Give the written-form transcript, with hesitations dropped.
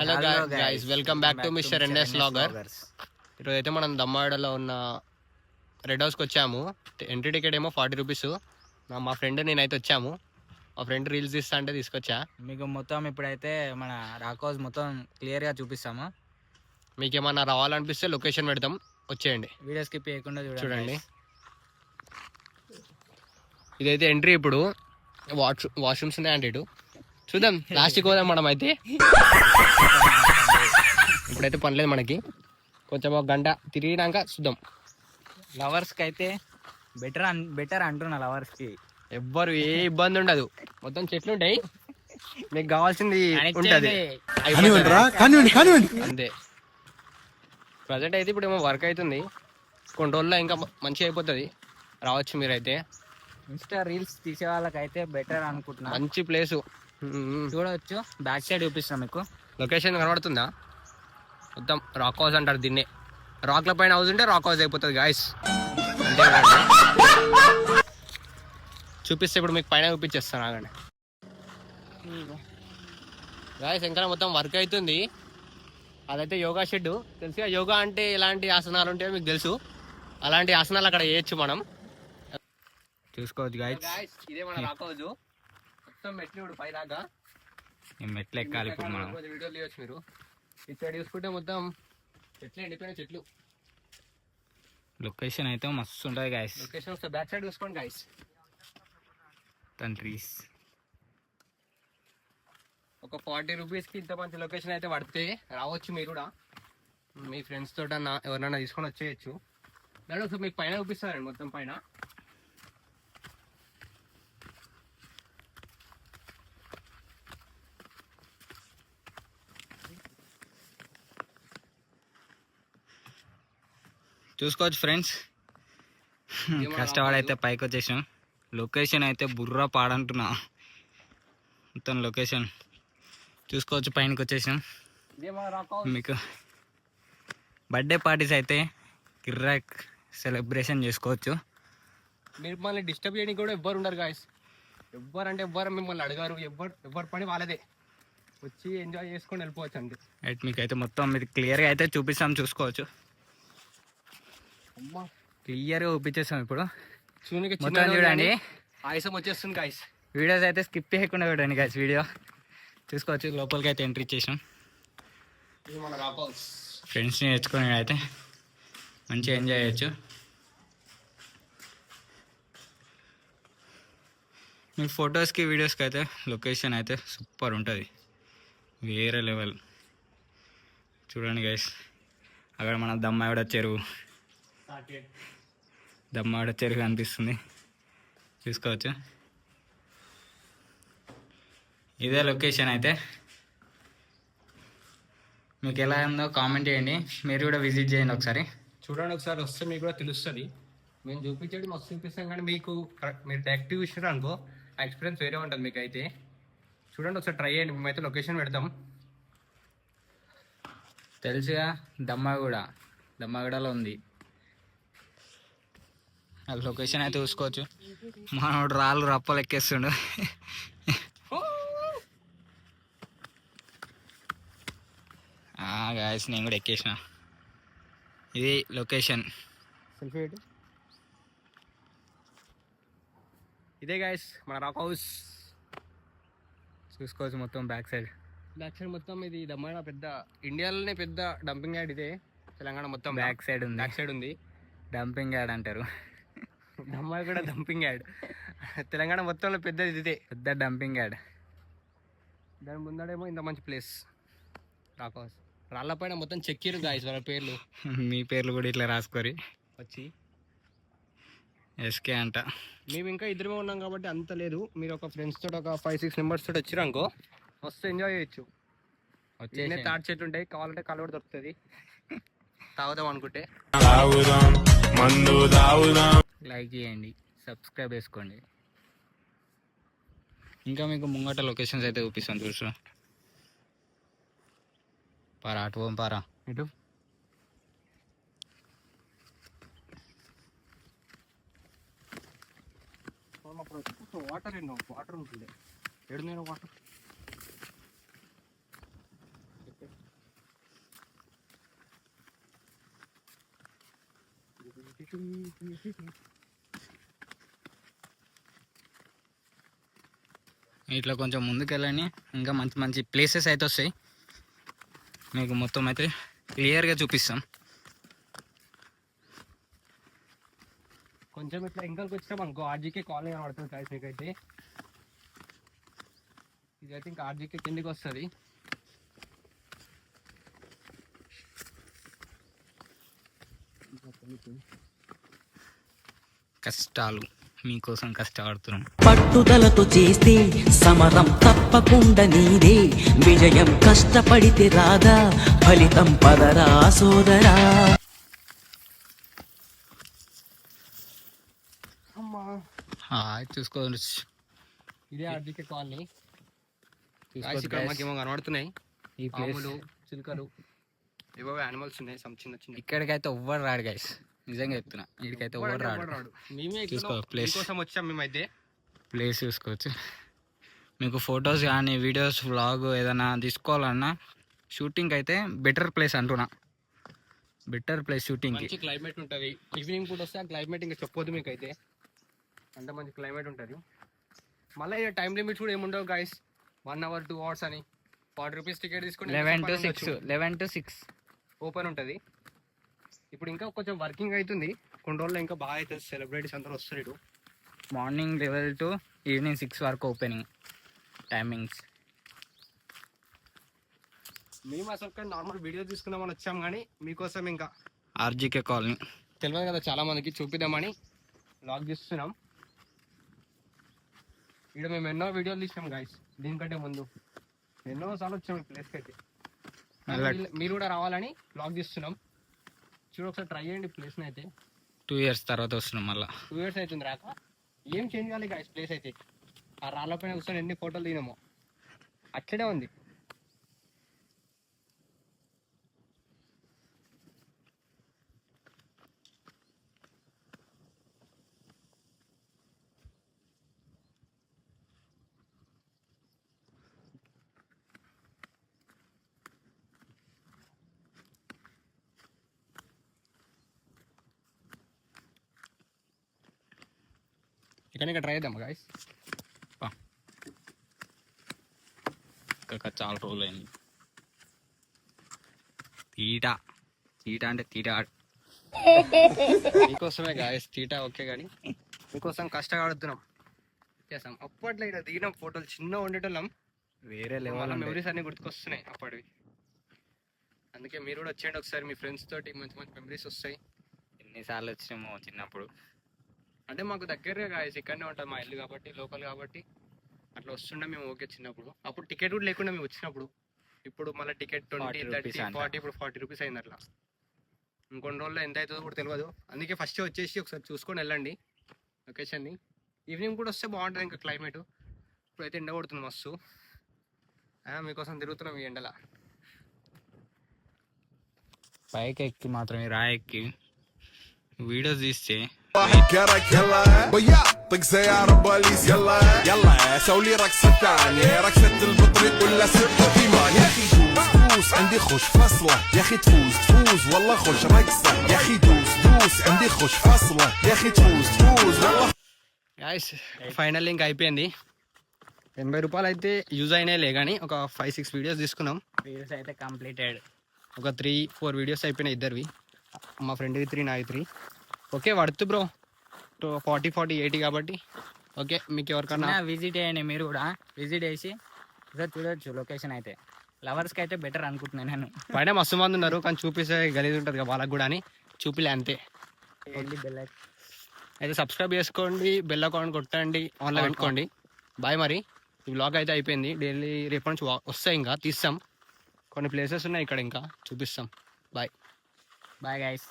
Hello guys, welcome back to mister N S logger. ఈరోజు అయితే మనం దమ్మాడలో ఉన్న రెడ్ హౌస్కి వచ్చాము. ఎంట్రీ టికెట్ ఏమో 40 రూపీస్. మా ఫ్రెండ్ నేనైతే వచ్చాము. మా ఫ్రెండ్ రీల్స్ తీస్తా అంటే తీసుకొచ్చా. మీకు మొత్తం ఇప్పుడైతే మన రాక్ హౌస్ మొత్తం క్లియర్గా చూపిస్తాము. మీకు ఏమన్నా రావాలనిపిస్తే లొకేషన్ పెడతాం, వచ్చేయండి. వీడియో స్కిప్ చేయకుండా చూడండి. ఇదైతే ఎంట్రీ. ఇప్పుడు వాష్రూమ్స్ ఉన్నాయంటే ఇటు చూద్దాం. లాస్ట్కి పోదాం మనం అయితే. ఇప్పుడైతే పనిలేదు మనకి, కొంచెం ఒక గంట తిరిగినాక చూద్దాం. లవర్స్కి అయితే బెటర్ అంటున్నా. లవర్స్కి ఎవ్వరు ఏ ఇబ్బంది ఉండదు, మొత్తం చెట్లు ఉంటాయి, మీకు కావాల్సింది ఉంటుంది అంతే. ప్రజెంట్ అయితే ఇప్పుడు ఏమో వర్క్ అవుతుంది, కొన్ని రోజుల్లో ఇంకా మంచిగా అయిపోతుంది. రావచ్చు మీరైతే. ఇన్స్టా రీల్స్ తీసే వాళ్ళకైతే బెటర్ అనుకుంటున్నా. మంచి ప్లేసు చూడవచ్చు. బ్యాక్ సైడ్ చూపిస్తున్నాం మీకు. లొకేషన్ కనబడుతుందా? మొత్తం రాక్ హౌస్ అంటారు దీన్నే. రాక్ల పైన హౌస్ ఉంటే రాక్ హౌస్ అయిపోతుంది గాయస్. చూపిస్తే ఇప్పుడు మీకు పైన చూపించేస్తాను, ఆగండి గాయస్. ఇంకా మొత్తం వర్క్ అవుతుంది. అదైతే యోగా షెడ్. తెలుసుగా యోగా అంటే ఎలాంటి ఆసనాలు ఉంటాయో మీకు తెలుసు. అలాంటి ఆసనాలు అక్కడ చేయొచ్చు మనం. చూసుకోవచ్చు గాయస్. ఇదే మన రాక్ హౌస్. మొత్తం మెట్లు ఇప్పుడు పైదాకా మెట్లు ఎక్కాలి ఇప్పుడు మనం. వీడియోలు తీయచ్చు మీరు. ఇటు సైడ్ చూసుకుంటే మొత్తం చెట్లు, ఎండిపోయిన చెట్లు. లొకేషన్ అయితే మస్తు ఉంటుంది గాయస్. లొకేషన్ వస్తే బ్యాక్ సైడ్ చూసుకోండి గాయస్. ట్రీస్ ఒక 40 రూపీస్కి ఇంత మంచి లొకేషన్ అయితే పడితే రావచ్చు మీరు కూడా. మీ ఫ్రెండ్స్ తోట ఎవరినైనా తీసుకొని వచ్చేయచ్చు. దాని ఒకసారి మీకు పైన చూపిస్తారండి, మొత్తం పైన. చూసుకోవచ్చు ఫ్రెండ్స్. కష్టపడైతే పైకి వచ్చేసాం. లొకేషన్ అయితే బుర్రా పాడంటున్నా. మొత్తం లొకేషన్ చూసుకోవచ్చు. పైనకి వచ్చేసాం. మీకు బర్త్డే పార్టీస్ అయితే కిర్రాక్ సెలబ్రేషన్ చేసుకోవచ్చు. మిమ్మల్ని డిస్టర్బ్ చేయడానికి కూడా ఎవ్వరు ఉండరు గాయస్. ఎవ్వరంటే ఎవ్వరు మిమ్మల్ని అడగారు. ఎవరి పని వాళ్ళదే. వచ్చి ఎంజాయ్ చేసుకొని వెళ్ళిపోవచ్చు అంతే. అయితే మీకు అయితే మొత్తం మీరు క్లియర్గా అయితే చూపిస్తాం. చూసుకోవచ్చు. క్లియర్గా చూపించేస్తాం ఇప్పుడు. మొత్తం చూడండి. ఆయుసం వచ్చేస్తుంది గాయస్. వీడియోస్ అయితే స్కిప్ చేయకుండా చూడండి గాయస్. వీడియో చూసుకోవచ్చు. లోపలికి అయితే ఎంట్రీ చేసాం. ఫ్రెండ్స్ని నేర్చుకొని అయితే మంచిగా ఎంజాయ్ చేయొచ్చు. మీ ఫొటోస్కి వీడియోస్కి అయితే లొకేషన్ అయితే సూపర్ ఉంటుంది, వేరే లెవెల్. చూడండి గైస్, అక్కడ మన దమ్మావిడ చెరువు కనిపిస్తుంది. చూసుకోవచ్చు. ఇదే లొకేషన్ అయితే. మీకు ఎలా ఉందో కామెంట్ చేయండి. మీరు కూడా విజిట్ చేయండి ఒకసారి. చూడండి ఒకసారి, వస్తే మీకు కూడా తెలుస్తుంది. మేము చూపించేది మస్తు చూపిస్తాం, కానీ మీకు మీరు డైరెక్ట్ చూసినారు అనుకో, ఎక్స్పీరియన్స్ వేరే ఉంటుంది మీకు అయితే. చూడండి ఒకసారి, ట్రై చేయండి. మేమైతే లొకేషన్ పెడతాం. తెలుసుగా, దమ్మగూడలో ఉంది లొకేషన్ అయితే. చూసుకోవచ్చు. మనోడు రాళ్ళు రప్పలు ఎక్కేస్తుండు. గాయస్, నేను కూడా ఎక్కేసిన. ఇది లొకేషన్. ఇదే గాయస్ మన రాక్ హౌస్. చూసుకోవచ్చు. మొత్తం బ్యాక్ సైడ్ మొత్తం ఇది దమ్మాడ పెద్ద, ఇండియాలోనే పెద్ద డంపింగ్ యార్డ్ ఇదే. తెలంగాణ మొత్తం బ్యాక్ సైడ్ ఉంది. డంపింగ్ యార్డ్ అంటారు. దమ్మాయి కూడా డంపింగ్ యార్డ్. తెలంగాణ మొత్తంలో పెద్దది ఇదే, పెద్ద డంపింగ్ యార్డ్. దాని ముందడేమో ఇంత మంచి ప్లేస్ రాక్ హౌస్. రాళ్ళ పైన మొత్తం చెక్కిరు గాయస్ వాళ్ళ పేర్లు. మీ పేర్లు కూడా ఇట్లా రాసుకొని వచ్చి ఎస్కే అంట. మేము ఇంకా ఇద్దరమే ఉన్నాం కాబట్టి అంత లేదు. మీరు ఒక ఫ్రెండ్స్ తోటి ఒక 5-6 మెంబర్స్ తోటి వచ్చిరు అనుకో, మస్తు ఎంజాయ్ చేయొచ్చు. వచ్చే తాటి చెట్లు ఉంటాయి, కావాలంటే కళ్ళు కూడా దొరుకుతుంది. తాగుదాం అనుకుంటే లైక్ చేయండి, సబ్స్క్రైబ్ చేసుకోండి. ఇంకా మీకు ముంగట లొకేషన్స్ అయితే చూపిస్తాను. చూసా పారా, అటు పోం పారా. ఇటు వాటర్ ఉంటుంది. 7 వాటర్ ఇట్లా కొంచెం ముందుకు వెళ్ళండి, ఇంకా మంచి మంచి ప్లేసెస్ అయితే వస్తాయి. మీకు మొత్తం అయితే క్లియర్గా చూపిస్తాం. కొంచెం ఇట్లా ఇంకొకరికి వచ్చినాం అనుకో ఆర్జీకే కాలనీ కనబడుతుంది గాయస్ మీకైతే. ఇదైతే ఇంకా ఆర్జీకే కిందికి వస్తుంది. కష్టాలు మీకోసం కష్టపడుతున్నాం. పట్టుదలతో చేస్తే సమరం తప్పకుండా నీదే విజయం. కష్టపడితే రాదా ఫలితం, పదరా సోదరా. చూసుకోవచ్చు, ఇదే ఆర్జీకే కాలనీ. ఇక్కడ మాకేమో కనబడుతున్నాయి ఈ ప్లేస్. పాములు, చిలుకలు, ఏవో యానిమల్స్ ఉన్నాయి సమ్ చిన్న చిన్న. ఇక్కడికైతే ఎవ్వరు రాడు గైస్, నిజంగా చెప్తున్నా. ఇక్కడికైతే ఎవ్వరు రాడు. మేమే చూసుకో ప్లేస్ కోసం వచ్చాం మేమైతే. ప్లేస్ చూసుకోవచ్చు. మీకు ఫొటోస్ కానీ వీడియోస్ వ్లాగ్ ఏదైనా తీసుకోవాలన్నా షూటింగ్ అయితే బెటర్ ప్లేస్ అంటున్నా. బెటర్ ప్లేస్ షూటింగ్కి. మంచి క్లైమేట్ ఉంటుంది. ఈవినింగ్ పూట వస్తే ఆ క్లైమేట్ ఇంకా చెప్పొద్దు మీకు అయితే, అంత మంచి క్లైమేట్ ఉంటుంది. మళ్ళీ టైం లిమిట్స్ కూడా ఏముండవు గైస్. 1 hour 2 hours అని 40 రూపీస్ టికెట్ తీసుకుని 11 to 6 ఓపెన్ ఉంటుంది. ఇప్పుడు ఇంకా కొంచెం వర్కింగ్ అవుతుంది, కొన్ని రోజుల్లో ఇంకా బాగా అవుతుంది. సెలబ్రిటీస్ అందరూ వస్తారు ఇటు. మార్నింగ్ 11 to ఈవినింగ్ 6 వరకు ఓపెనింగ్ టైమింగ్స్. మేము అసలు నార్మల్ వీడియో తీసుకుందామని వచ్చాం, కానీ మీకోసం ఇంకా ఆర్జీకే కాలనీ తెలియదు కదా చాలా మందికి, చూపిద్దామని వ్లాగ్ తీస్తున్నాం. ఇక్కడ మేము ఎన్నో వీడియోలు తీసినాం గైస్, దీనికంటే ముందు ఎన్నో సార్లు వచ్చాం ఈ ప్లేస్కి అయితే. మీరు కూడా రావాలని వ్లాగ్ తీస్తున్నాం. చూడు ఒకసారి ట్రై చేయండి ప్లేస్ని అయితే. 2 years తర్వాత వస్తున్నాం మళ్ళీ. 2 years అవుతుంది రాక. ఏం చేంజ్ కావాలి గైస్ ప్లేస్ అయితే. ఆ రాళ్ళ పైన కూర్చొని ఎన్ని ఫోటోలు దిగినామో అట్లనే ఉంది. ఇక్కడ ట్రై చేద్దాం గాయస్. ఇక్కడ చాలా రోజులు అయింది. తీట అంటే తీట మీకోసమే గాయస్. తీట ఓకే, కానీ మీకోసం కష్టపడుతున్నాం చేసాం. అప్పట్లో ఇక్కడ దిగిన ఫోటోలు చిన్న ఉండేటోళ్ళం, వేరే వాళ్ళ లెవెల్. మెమరీస్ అన్ని గుర్తుకొస్తున్నాయి అప్పటివి. అందుకే మీరు కూడా వచ్చేయండి ఒకసారి, మీ ఫ్రెండ్స్ తోటి మంచి మంచి మెమరీస్ వస్తాయి. ఎన్నిసార్లు వచ్చినామో చిన్నప్పుడు. అంటే మాకు దగ్గరగా గాయస్, ఇక్కడనే ఉంటుంది మా ఇల్లు కాబట్టి, లోకల్ కాబట్టి అట్లా వస్తుండే మేము. ఓకే చిన్నప్పుడు అప్పుడు టికెట్ కూడా లేకుండా మేము వచ్చినప్పుడు. ఇప్పుడు మళ్ళీ టికెట్ 20, 30, 40, ఇప్పుడు 40 రూపీస్ అయింది అట్లా. ఇంకొన్ని రోజుల్లో ఎంత అవుతుందో కూడా తెలియదు. అందుకే ఫస్ట్ వచ్చేసి ఒకసారి చూసుకొని వెళ్ళండి లొకేషన్ని. ఈవినింగ్ కూడా వస్తే బాగుంటుంది ఇంకా క్లైమేట్. ఇప్పుడైతే ఎండ కొడుతుంది మస్తు. మీకోసం తిరుగుతున్నాం ఈ ఎండల. పైకి ఎక్కి మాత్రమే రాయెక్కి వీడియోస్ తీస్తే كرك يلا ويا طق سيارة بوليس يلا يلا سوي رقصة ثانية رقصة البطريق ولا سرقة في مان يا اخي دوس عندي خوش فصلة يا اخي تفوز والله خوش رقصة يا اخي دوس عندي خوش فصلة يا اخي تفوز والله. గాయస్ ఫైనల్ ఇంకా అయిపోయింది. 80 రూపాయలు అయితే యూజ్ అయినాయిలే, కానీ ఒక 5-6 వీడియోస్ తీసుకున్నాం. వీడియోస్ అయితే కంప్లీటెడ్. ఒక 3-4 వీడియోస్ అయిపోయినాయి ఇద్దరివి. మా ఫ్రెండ్వి 3, నావి 3. Okay worth bro. 40, 80 కాబట్టి ఓకే. మీకు ఎవరికన్నా విజిట్ చేయండి, మీరు కూడా విజిట్ చేసి చూడొచ్చు లొకేషన్ అయితే. లవర్స్కి అయితే బెటర్ అనుకుంటున్నాను నేను. పైన మస్తు మంది ఉన్నారు, కానీ చూపిస్తే గలీజ్ ఉంటుంది కదా వాళ్ళకి కూడా అని చూపిలే అంతే. అయితే సబ్స్క్రైబ్ చేసుకోండి, బెల్ అకౌంట్ కొట్టండి, ఆన్లో పెట్టుకోండి. బాయ్. మరి ఈ వ్లాగ్ అయితే అయిపోయింది. డైలీ రేపటి నుంచి వస్తాయి, ఇంకా తీస్తాం. కొన్ని ప్లేసెస్ ఉన్నాయి ఇక్కడ, ఇంకా చూపిస్తాం. Bye guys.